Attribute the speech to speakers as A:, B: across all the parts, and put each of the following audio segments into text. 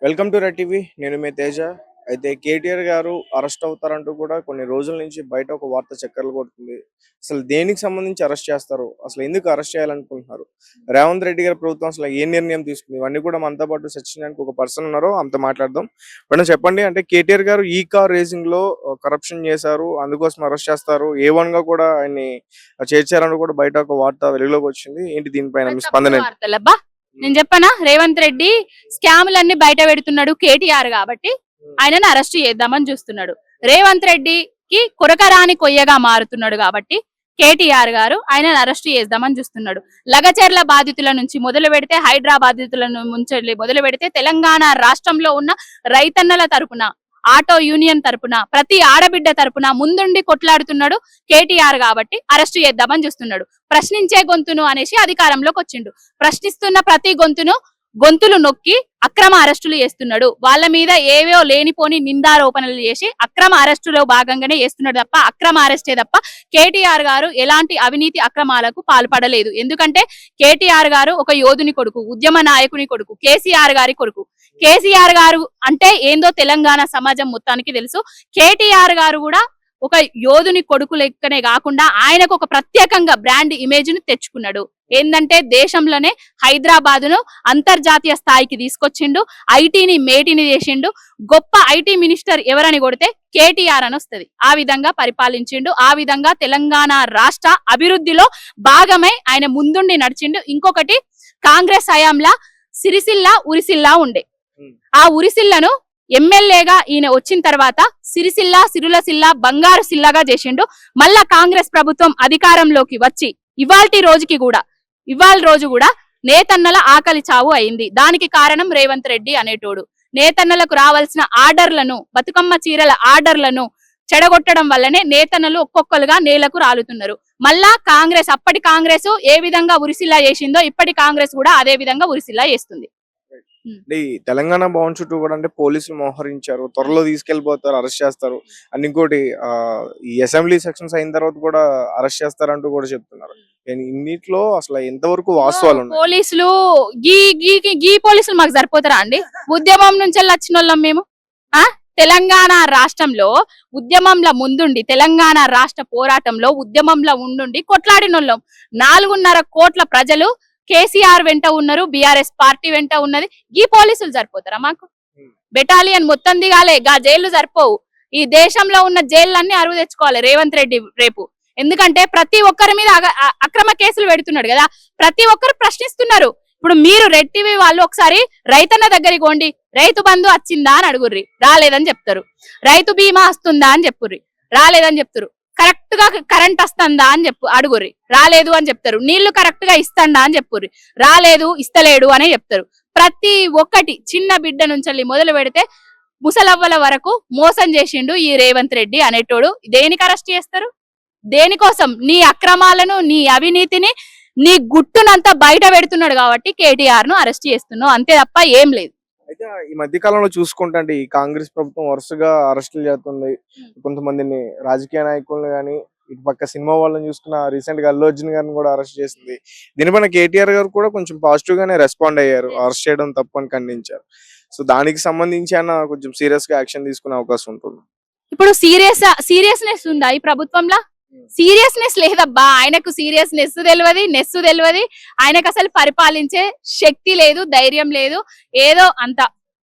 A: Welcome to red TV. నేను మీ తేజ. అయితే కేటీఆర్ గారు అరెస్ట్ అవుతారంటూ కూడా కొన్ని రోజుల నుంచి బయట ఒక వార్త చక్కర్లు కొడుతుంది. అసలు దేనికి సంబంధించి అరెస్ట్ చేస్తారు, అసలు ఎందుకు అరెస్ట్ చేయాలనుకుంటున్నారు, రేవంత్ రెడ్డి గారి ప్రభుత్వం అసలు ఏ నిర్ణయం తీసుకుంది, ఇవన్నీ కూడా మనతో పాటు చర్చ చేయడానికి ఒక పర్సన్ ఉన్నారు, అంత మాట్లాడదాం. మేడం చెప్పండి, అంటే కేటీఆర్ గారు ఈ కార్ రేసింగ్ లో కరప్షన్ చేశారు, అందుకోసం అరెస్ట్ చేస్తారు, ఏ1 గా కూడా ఆయన్ని చేర్చారని కూడా బయట ఒక వార్త వెలుగులోకి వచ్చింది. ఏంటి దీనిపైన మీ స్పందన ఏంటి?
B: నేను చెప్పనా, రేవంత్ రెడ్డి స్కాములన్నీ బయట పెడుతున్నాడు కేటీఆర్ కాబట్టి ఆయనను అరెస్ట్ చేద్దామని చూస్తున్నాడు. రేవంత్ రెడ్డికి కొరకరాని కొయ్యగా మారుతున్నాడు కాబట్టి కేటీఆర్ గారు ఆయనను అరెస్ట్ చేద్దామని చూస్తున్నాడు. లగచర్ల బాధితుల నుంచి మొదలు పెడితే, హైడ్రా బాధితులను ముంచెల్లి మొదలు పెడితే, తెలంగాణ రాష్ట్రంలో ఉన్న రైతన్నల తరపున, ఆటో యూనియన్ తరపున, ప్రతి ఆడబిడ్డ తరపున ముందుండి కొట్లాడుతున్నాడు కేటీఆర్ కాబట్టి అరెస్ట్ చేద్దామని చూస్తున్నాడు. ప్రశ్నించే గొంతును అనేసి అధికారంలోకి వచ్చిండు. ప్రశ్నిస్తున్న ప్రతి గొంతులు నొక్కి అక్రమ అరెస్టులు చేస్తున్నాడు. వాళ్ళ మీద ఏవో లేనిపోని నిందారోపణలు చేసి అక్రమ అరెస్టులో భాగంగానే చేస్తున్నాడు తప్ప, అక్రమ అరెస్టే తప్ప కేటీఆర్ గారు ఎలాంటి అవినీతి అక్రమాలకు పాల్పడలేదు. ఎందుకంటే కేటీఆర్ గారు ఒక యోధుని కొడుకు, ఉద్యమ నాయకుని కొడుకు, కేసీఆర్ గారి కొడుకు. కేసీఆర్ గారు అంటే ఏందో తెలంగాణ సమాజం మొత్తానికి తెలుసు. కేటీఆర్ గారు కూడా ఒక యోధుని కొడుకు లెక్కనే కాకుండా ఆయనకు ఒక ప్రత్యేకంగా బ్రాండ్ ఇమేజ్ ను తెచ్చుకున్నాడు. ఏంటంటే దేశంలోనే హైదరాబాద్ ను అంతర్జాతీయ స్థాయికి తీసుకొచ్చిండు, ఐటీని మేటిని చేసిండు. గొప్ప ఐటీ మినిస్టర్ ఎవరని కొడితే కేటీఆర్ అని వస్తుంది. ఆ విధంగా పరిపాలించిండు. ఆ విధంగా తెలంగాణ రాష్ట్ర అభివృద్ధిలో భాగమై ఆయన ముందుండి నడిచిండు. ఇంకొకటి, కాంగ్రెస్ హయాంలా సిరిసిల్ల ఉరిసిల్లా ఉండే, ఆ ఉరిసిల్లను ఎమ్మెల్యేగా ఈయన వచ్చిన తర్వాత సిరిసిల్ల, సిరులసిల్ల, బంగారు సిల్లగా చేసిండు. మళ్ళా కాంగ్రెస్ ప్రభుత్వం అధికారంలోకి వచ్చి ఇవాళ రోజు కూడా నేతన్నల ఆకలి చావు అయింది. దానికి కారణం రేవంత్ రెడ్డి అనేటోడు. నేతన్నలకు రావాల్సిన ఆర్డర్లను, బతుకమ్మ చీరల ఆర్డర్లను చెడగొట్టడం వల్లనే నేతన్నలు ఒక్కొక్కరుగా నేలకు రాలుతున్నారు. మళ్ళా అప్పటి కాంగ్రెస్ ఏ విధంగా ఉరిసిల్లా చేసిందో ఇప్పటి కాంగ్రెస్ కూడా అదే విధంగా ఉరిసిల్లా చేస్తుంది.
A: అంటే ఈ తెలంగాణ భవన్ చుట్టూ కూడా అంటే పోలీసులు మోహరించారు, త్వరలో తీసుకెళ్లిపోతారు, అరెస్ట్ చేస్తారు అని. ఇంకోటి ఈ అసెంబ్లీ సెక్షన్స్ అయిన తర్వాత కూడా అరెస్ట్ చేస్తారంటూ కూడా చెప్తున్నారు. ఇన్నిట్లో అసలు ఎంతవరకు వాస్తవాలు ఉన్నాయి?
B: పోలీసులు గీ పోలీసులు మాకు సరిపోతారా అండి? ఉద్యమం నుంచి వచ్చిన వాళ్ళం మేము. తెలంగాణ రాష్ట్రంలో ఉద్యమంలో ముందుండి, తెలంగాణ రాష్ట్ర పోరాటంలో ఉద్యమంలో ఉండుండి కొట్లాడిన వాళ్ళం. 4.5 కోట్ల ప్రజలు కేసీఆర్ వెంట ఉన్నారు, బీఆర్ఎస్ పార్టీ వెంట ఉన్నది. ఈ పోలీసులు సరిపోతారా మాకు? బెటాలియన్ మొత్తం దిగాలే, గా జైళ్లు సరిపోవు. ఈ దేశంలో ఉన్న జైళ్ళన్నీ అరువు తెచ్చుకోవాలి రేవంత్ రెడ్డి రేపు. ఎందుకంటే ప్రతి ఒక్కరి మీద అక్రమ కేసులు పెడుతున్నాడు కదా, ప్రతి ఒక్కరు ప్రశ్నిస్తున్నారు. ఇప్పుడు మీరు రెడ్ టీవీ వాళ్ళు ఒకసారి రైతన్న దగ్గరికి పోండి, రైతు బంధు వచ్చిందా అని అడుగుర్రి, రాలేదని చెప్తారు. రైతు బీమా వస్తుందా అని చెప్పుర్రి, రాలేదని చెప్తారు. కరెక్ట్ గా కరెంట్ వస్తుందా అని అడుగుర్రి, రాలేదు అని చెప్తారు. నీళ్లు కరెక్ట్ గా ఇస్తాడా అని చెప్పుర్రి, రాలేదు ఇస్తలేడు అనే చెప్తారు. ప్రతి ఒక్కటి చిన్న బిడ్డ నుంచి మొదలు పెడితే ముసలవ్వల వరకు మోసం చేసిండు ఈ రేవంత్ రెడ్డి అనేటోడు. దేనికి అరెస్ట్ చేస్తారు? దేనికోసం? నీ అక్రమాలను, నీ అవినీతిని, నీ గుట్టునంతా బయట పెడుతున్నాడు కాబట్టి కేటీఆర్ ను అరెస్ట్ చేస్తున్నావు, అంతే తప్ప ఏం లేదు.
A: అయితే ఈ మధ్య కాలంలో చూసుకుంటే ఈ కాంగ్రెస్ ప్రభుత్వం వరుసగా అరెస్టులు చేస్తుంది. కొంతమందిని రాజకీయ నాయకులను గానీ, ఇటు పక్క సినిమా వాళ్ళని చూసుకున్న రీసెంట్ గా అల్లు అర్జున్ గారిని కూడా అరెస్ట్ చేసింది. దీనిపైన కేటీఆర్ గారు కూడా కొంచెం పాజిటివ్ గానే రెస్పాండ్ అయ్యారు, అరెస్ట్ చేయడం తప్పు అని ఖండించారు. సో దానికి సంబంధించి అయినా కొంచెం సీరియస్ గా యాక్షన్ తీసుకునే అవకాశం ఉంటుంది.
B: ఇప్పుడు సీరియస్నెస్ ఉందా ఈ ప్రభుత్వంలో? సీరియస్నెస్ లేదబ్బా. ఆయనకు సీరియస్నెస్ తెలియదు, నెస్ తెలియదు. ఆయనకు అసలు పరిపాలించే శక్తి లేదు, ధైర్యం లేదు. ఏదో అంత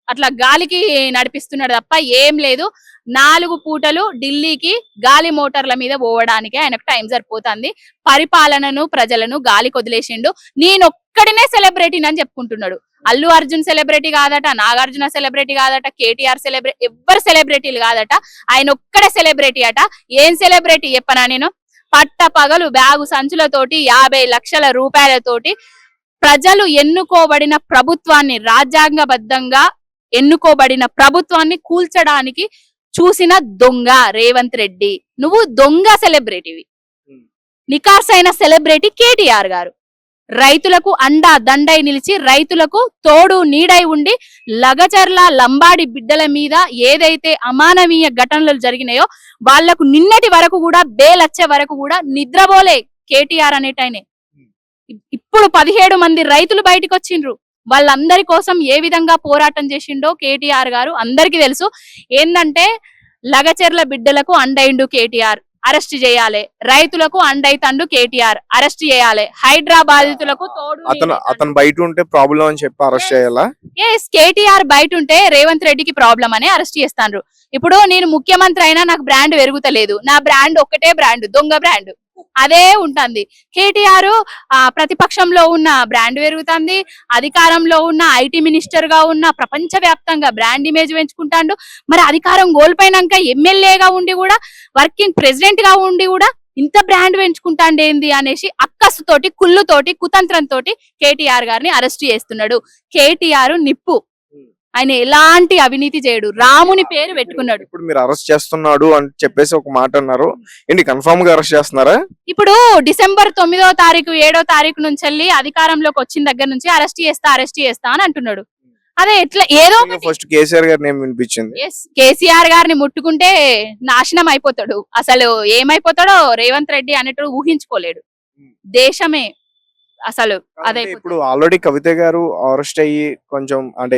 B: అట్లా గాలికి నడిపిస్తున్నాడు తప్ప ఏం లేదు. 4 పూటలు ఢిల్లీకి గాలి మోటార్ల మీద పోవడానికి ఆయనకు టైం సరిపోతుంది. పరిపాలనను, ప్రజలను గాలి కొదిలేసిండు. నేనొక్కడినే సెలబ్రిటీ అని చెప్పుకుంటున్నాడు. అల్లు అర్జున్ సెలబ్రిటీ కాదట, నాగార్జున సెలబ్రిటీ కాదట, కేటీఆర్ సెలబ్రిటీ, ఎవ్వరు సెలబ్రిటీలు కాదట, ఆయన ఒక్కడే సెలబ్రిటీ అట. ఏం సెలబ్రిటీ చెప్పనా నేను? పట్ట పగలు బ్యాగు సంచులతోటి 50 లక్షల రూపాయలతోటి ప్రజలు ఎన్నుకోబడిన ప్రభుత్వాన్ని, రాజ్యాంగబద్ధంగా ఎన్నుకోబడిన ప్రభుత్వాన్ని కూల్చడానికి చూసిన దొంగ రేవంత్ రెడ్డి. నువ్వు దొంగ సెలబ్రిటీవి. నికార్సైన సెలబ్రిటీ కేటీఆర్ గారు. రైతులకు అండా దండై నిలిచి, రైతులకు తోడు నీడై ఉండి, లగచర్ల లంబాడి బిడ్డల మీద ఏదైతే అమానవీయ ఘటనలు జరిగినాయో వాళ్లకు నిన్నటి వరకు కూడా, బేలచ్చే వరకు కూడా నిద్రపోలే కేటీఆర్ అనేటైనే. ఇప్పుడు 17 మంది రైతులు బయటకు వచ్చిండ్రు. వాళ్ళందరి కోసం ఏ విధంగా పోరాటం చేసిండో కేటీఆర్ గారు అందరికీ తెలుసు. ఏందంటే లగచెర్ల బిడ్డలకు అండైండు కేటీఆర్, అరెస్ట్ చేయాలి. రైతులకు అండైతండు కేటీఆర్, అరెస్ట్ చేయాలి. హైదరాబాదితులకు తోడు
A: అతను బయట ఉంటే ప్రాబ్లం అని చెప్పి అరెస్ట్ చేయాలా?
B: కేటీఆర్ బయట ఉంటే రేవంత్ రెడ్డికి ప్రాబ్లం అని అరెస్ట్ చేస్తాండ్రు. ఇప్పుడు నేను ముఖ్యమంత్రి అయినా నాకు బ్రాండ్ పెరుగుతలేదు, నా బ్రాండ్ ఒక్కటే బ్రాండ్, దొంగ బ్రాండ్ అదే ఉంటుంది. కేటీఆర్ ప్రతిపక్షంలో ఉన్న బ్రాండ్ పెరుగుతుంది, అధికారంలో ఉన్న ఐటీ మినిస్టర్ గా ఉన్న ప్రపంచ వ్యాప్తంగా బ్రాండ్ ఇమేజ్ పెంచుకుంటాడు. మరి అధికారం కోల్పోయినాక ఎమ్మెల్యేగా ఉండి కూడా, వర్కింగ్ ప్రెసిడెంట్ గా ఉండి కూడా ఇంత బ్రాండ్ పెంచుకుంటాండేంది అనేసి అక్కసుతోటి, కుళ్ళుతోటి, కుతంత్రంతోటి కేటీఆర్ గారిని అరెస్ట్ చేస్తున్నాడు. కేటీఆర్ నిప్పు, ఆయన ఎలాంటి అవినీతి చేయడు, రాముని పేరు పెట్టుకున్నాడు.
A: ఇప్పుడు మీరు అరెస్ట్ చేస్తున్నాడు అని చెప్పేసి ఒక మాట అన్నారు, ఏంటి కన్ఫర్మ్ గా అరెస్ట్ చేస్తున్నారా?
B: ఇప్పుడు డిసెంబర్ 9వ తారీఖు 7వ తారీఖు నుంచి వెళ్ళి అధికారంలోకి వచ్చిన దగ్గర నుంచి అరెస్ట్ చేస్తా అని అంటున్నాడు. అదే ఎట్లా ఏదో
A: ఫస్ట్ కేసీఆర్ గారి నేమ్ వినిపించింది.
B: కేసీఆర్ గారిని ముట్టుకుంటే నాశనం అయిపోతాడు. అసలు ఏమైపోతాడో రేవంత్ రెడ్డి అనేటోడు ఊహించుకోలేడు. దేశమే అసలు అదే.
A: ఇప్పుడు ఆల్రెడీ కవిత గారు అరెస్ట్ అయ్యి కొంచెం అంటే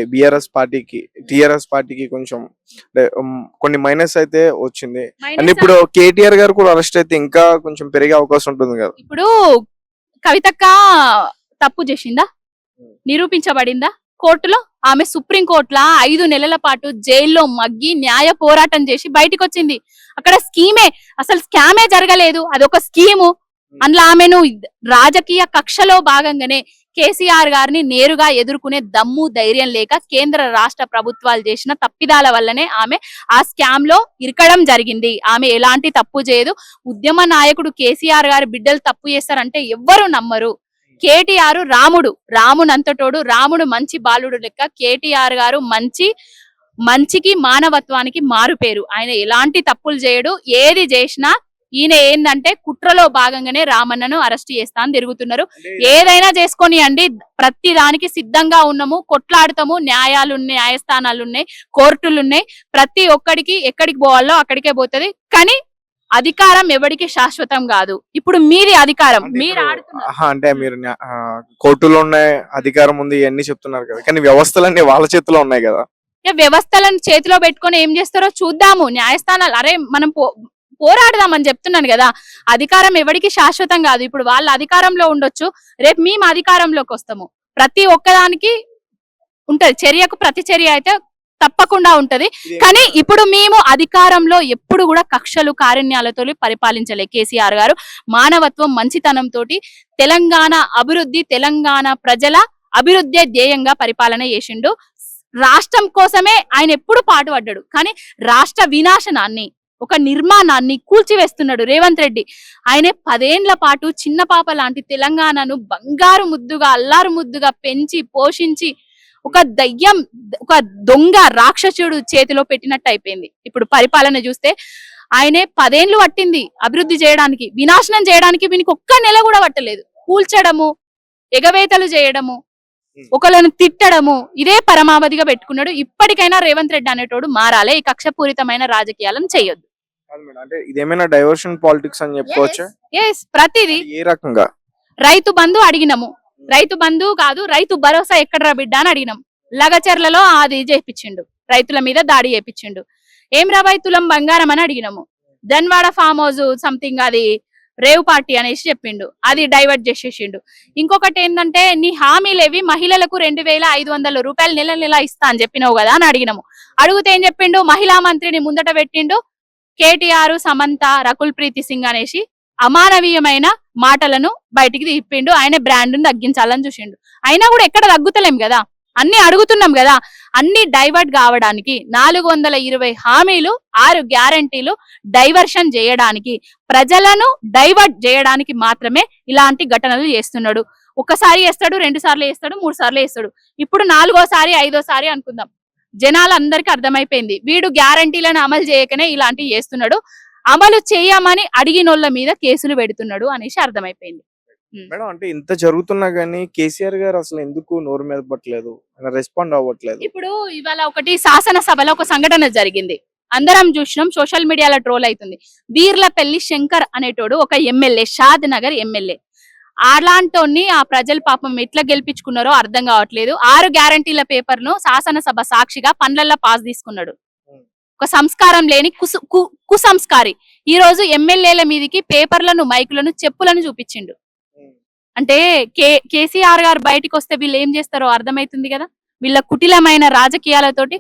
A: టిఆర్ఎస్ పార్టీకి కొంచెం కొన్ని మైనస్ అయితే వచ్చింది. అండ్ ఇప్పుడు కేటీఆర్ గారు కూడా అరెస్ట్ అయితే ఇంకా కొంచెం పెరిగే అవకాశం ఉంటుంది కదా.
B: ఇప్పుడు కవితక్క తప్పు చేసిందా, నిరూపించబడిందా కోర్టులో? ఆమె సుప్రీం కోర్టులో 5 నెలల పాటు జైల్లో మగ్గి న్యాయ పోరాటం చేసి బయటకు వచ్చింది. అక్కడ అసలు స్కామే జరగలేదు, అదొక స్కీము. అందులో ఆమెను రాజకీయ కక్షలో భాగంగానే కేసీఆర్ గారిని నేరుగా ఎదుర్కొనే దమ్ము ధైర్యం లేక కేంద్ర రాష్ట్ర ప్రభుత్వాలు చేసిన తప్పిదాల వల్లనే ఆమె ఆ స్కామ్ లో ఇరకడం జరిగింది. ఆమె ఎలాంటి తప్పు చేయదు. ఉద్యమ నాయకుడు కేసీఆర్ గారి బిడ్డలు తప్పు చేస్తారంటే ఎవ్వరు నమ్మరు. కేటీఆర్ రామునంతటోడు, రాముడు మంచి బాలుడు లెక్క. కేటీఆర్ గారు మంచికి మానవత్వానికి మారు పేరు. ఆయన ఎలాంటి తప్పులు చేయడు. ఏది చేసినా ఈయన ఏందంటే కుట్రలో భాగంగానే రామన్నను అరెస్ట్ చేస్తా అని తిరుగుతున్నారు. ఏదైనా చేసుకొని అండి, ప్రతి దానికి సిద్ధంగా ఉన్నాము, కొట్లాడతాము. న్యాయస్థానాలు ఉన్నాయి, కోర్టులు ఉన్నాయి. ప్రతి ఒక్కడికి ఎక్కడికి పోవాలో అక్కడికే పోతుంది. కానీ అధికారం ఎవరికి శాశ్వతం కాదు. ఇప్పుడు మీది అధికారం, మీరు ఆడుతున్నారు.
A: అంటే మీరు కోర్టులో ఉన్న అధికారం ఉంది ఇవన్నీ చెప్తున్నారు కదా, కానీ వ్యవస్థలన్నీ వాళ్ళ చేతిలో ఉన్నాయి కదా.
B: వ్యవస్థలను చేతిలో పెట్టుకొని ఏం చేస్తారో చూద్దాము. న్యాయస్థానాలు అరే మనం పోరాడదామని చెప్తున్నాను కదా. అధికారం ఎవరికి శాశ్వతం కాదు. ఇప్పుడు వాళ్ళ అధికారంలో ఉండొచ్చు, రేపు మేము అధికారంలోకి వస్తాము. ప్రతి ఒక్కదానికి ఉంటది, చర్యకు ప్రతి చర్య అయితే తప్పకుండా ఉంటది. కానీ ఇప్పుడు మేము అధికారంలో ఎప్పుడు కూడా కక్షలు కారుణ్యాలతో పరిపాలించలే. కేసీఆర్ గారు మానవత్వం, మంచితనంతో తెలంగాణ అభివృద్ధి, తెలంగాణ ప్రజల అభివృద్ధి ధ్యేయంగా పరిపాలన చేసిండు. రాష్ట్రం కోసమే ఆయన ఎప్పుడు పాటుపడ్డాడు. కానీ రాష్ట్ర వినాశనాన్ని, ఒక నిర్మాణాన్ని కూల్చివేస్తున్నాడు రేవంత్ రెడ్డి. ఆయనే 10 ఏళ్ల పాటు చిన్న పాప లాంటి తెలంగాణను బంగారు ముద్దుగా, అల్లారు ముద్దుగా పెంచి పోషించి ఒక దయ్యం, ఒక దొంగ రాక్షసుడు చేతిలో పెట్టినట్టు అయిపోయింది. ఇప్పుడు పరిపాలన చూస్తే ఆయనే 10 ఏళ్లు పట్టింది అభివృద్ధి చేయడానికి, వినాశనం చేయడానికి వీనికి ఒక్క నెల కూడా పట్టలేదు. కూల్చడము, ఎగవేతలు చేయడము, ఒకళ్ళను తిట్టడము, ఇదే పరమావధిగా పెట్టుకున్నాడు. ఇప్పటికైనా రేవంత్ రెడ్డి అనేటోడు మారాలి. ఈ కక్షపూరితమైన రాజకీయాలను చేయొద్దు.
A: అంటే ఇదేమైనా డైవర్షన్ పాలిటిక్స్ అని చెప్పుకోవచ్చా?
B: ప్రతిదీ
A: ఏ రకంగా?
B: రైతు బంధు అడిగినాము, రైతు బంధు కాదు రైతు భరోసా ఎక్కడరా బిడ్డ అని అడిగినాం. లగచర్లలో అది చేపించిండు, రైతుల మీద దాడి చేపించిండు. ఏం రాబాయ్ తులం బంగారం అని అడిగినాము. ధన్వాడ ఫామ్ హౌస్ సంథింగ్ అది రేవ్ పార్టీ అనేసి చెప్పిండు, అది డైవర్ట్ చేసేసిండు. ఇంకొకటి ఏంటంటే నీ హామీలేవి, మహిళలకు 2500 రూపాయలు నెల నెల ఇస్తా అని చెప్పినావు కదా అని అడిగినాము. అడిగితే ఏం చెప్పిండు, మహిళా మంత్రిని ముందట పెట్టిండు. కేటీఆర్, సమంత, రకుల్ ప్రీతి సింగ్ అనేసి అమానవీయమైన మాటలను బయటికి తిప్పిండు. ఆయన బ్రాండ్ ను తగ్గించాలని చూసిండు. అయినా కూడా ఎక్కడ తగ్గుతలేం కదా, అన్ని అడుగుతున్నాం కదా. అన్ని డైవర్ట్ కావడానికి 420 హామీలు, 6 గ్యారంటీలు డైవర్షన్ చేయడానికి, ప్రజలను డైవర్ట్ చేయడానికి మాత్రమే ఇలాంటి ఘటనలు చేస్తున్నాడు. ఒకసారి వేస్తాడు, 2 సార్లు వేస్తాడు, 3 సార్లు వేస్తాడు. ఇప్పుడు 4వసారి 5వసారి అనుకుందాం. జనాలందరికీ అర్థమైపోయింది వీడు గ్యారంటీలను అమలు చేయకనే ఇలాంటివి చేస్తున్నాడు, అమలు చేయమని అడిగినోళ్ళ మీద కేసులు పెడుతున్నాడు అనేసి అర్థమైపోయింది.
A: మేడం, అంటే ఇంత జరుగుతున్నా గానీ కేసీఆర్ గారు అసలు ఎందుకు నోరు మీద పట్టలేదు, రెస్పాండ్ అవ్వట్లేదు?
B: ఇప్పుడు ఇవాళ ఒకటి శాసనసభలో ఒక సంఘటన జరిగింది, అందరం చూసినాం, సోషల్ మీడియాలో ట్రోల్ అవుతుంది. వీర్లపల్లి శంకర్ అనేటోడు ఒక ఎమ్మెల్యే, షాద్ నగర్ ఎమ్మెల్యే. అలాంటోన్ని ఆ ప్రజలు పాపం ఎట్లా గెలిపించుకున్నారో అర్థం కావట్లేదు. 6 గ్యారంటీల పేపర్ ను శాసనసభ సాక్షిగా పండ్లల్లో పాస్ తీసుకున్నాడు. ఒక సంస్కారం లేని కుసంస్కారి ఈ రోజు ఎమ్మెల్యేల మీదకి పేపర్లను, మైకులను, చెప్పులను చూపించిండు. అంటే కేసీఆర్ గారు బయటికి వస్తే వీళ్ళు ఏం చేస్తారో అర్థమైతుంది కదా. వీళ్ళ కుటిలమైన రాజకీయాలతోటి